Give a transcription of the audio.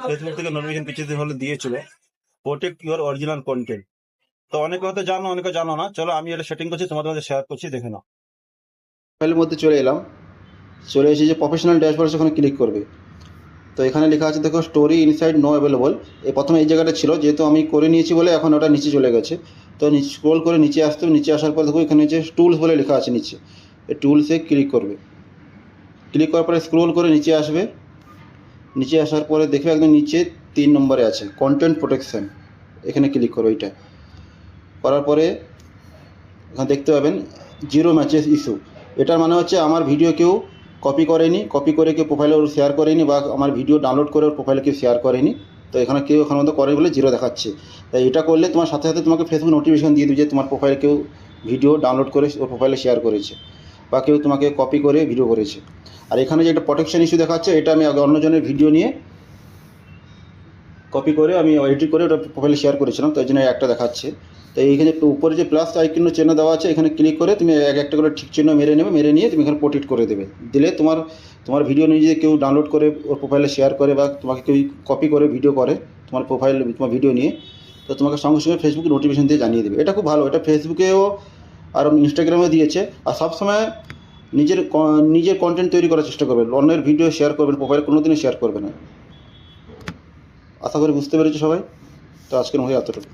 Facebook থেকে notification কিছুদিন হলে দিয়েছিল প্রোটেক্ট ইউর অরিজিনাল কন্টেন্ট। তো অনেকে হয়তো জানো, অনেকে জানো না। চলো আমি এটা সেটিং করছি, তোমাদের মধ্যে শেয়ার করছি, দেখে নাও। ফাইলের মধ্যে চলে এলাম, চলে এসে যে প্রফেশনাল ড্যাশবোর্ড সেখানে ক্লিক করবে। তো এখানে লেখা আছে দেখো স্টোরি ইনসাইড নো অ্যাভেলেবল। প্রথমে এই জায়গাটা ছিল, যেহেতু আমি করে নিয়েছি বলে এখন ওটা নিচে চলে গেছে। তো স্ক্রোল করে নিচে আসতে হবে, নিচে আসার পর দেখো এখানে যে টুলস বলে লেখা আছে নিচে, এই টুলসে ক্লিক করবে। ক্লিক করার পরে স্ক্রোল করে নিচে আসবে। নিচে আসার পরে দেখবে একদম নিচে 3 নম্বরে আছে কন্টেন্ট প্রোটেকশন, এখানে ক্লিক করো। এইটা করার পরে এখানে দেখতে পাবেন জিরো ম্যাচেস ইস্যু। এটার মানে হচ্ছে আমার ভিডিও কেউ কপি করেনি, কপি করে কেউ প্রোফাইলে ওর শেয়ার করেনি, বা আমার ভিডিও ডাউনলোড করে ওর প্রোফাইলে কেউ শেয়ার করেনি। তো এখানে কেউ এখন মধ্যে করে বলে জিরো দেখাচ্ছে। তাই এটা করলে তোমার সাথে সাথে তোমাকে ফেসবুক নোটিফিকেশন দিয়ে দেবে যে তোমার প্রোফাইলে কেউ ভিডিও ডাউনলোড করে ওর প্রোফাইলে শেয়ার করেছে, বা কেউ তোমাকে কপি করে ভিডিও করেছে। আর এখানে যে একটা প্রোটেকশন ইস্যু দেখাচ্ছে, এটা আমি অন্যজনের ভিডিও নিয়ে কপি করে আমি এডিট করে ওটা প্রোফাইলে শেয়ার করেছিলাম, তাই জন্য একটা দেখাচ্ছে। তো এইখানে উপরে যে প্লাস আইকন চিহ্ন দেওয়া আছে, এখানে ক্লিক করে তুমি একটা করে ঠিক চিহ্ন মেরে নেবে, মেরে নিয়ে তুমি এখানে প্রোটেক্ট করে দেবে। দিলে তোমার ভিডিও নিয়ে যদি কেউ ডাউনলোড করে ওর প্রোফাইলে শেয়ার করে, বা তোমাকে কেউ কপি করে ভিডিও করে তোমার ভিডিও নিয়ে, তো তোমাকে সঙ্গে সঙ্গে ফেসবুক নোটিফিকেশন দিয়ে জানিয়ে দেবে। এটা খুব ভালো, এটা ফেসবুকেও আর ইনস্টাগ্রামেও দিয়েছে। আর সবসময় নিজের কন্টেন্ট তৈরি করার চেষ্টা করবেন, অন্যের ভিডিও শেয়ার করবেন, প্রোফাইল কোনো দিনই শেয়ার করবে না। আশা করি বুঝতে পেরেছো সবাই। তো আজকের মতো এতটুকু।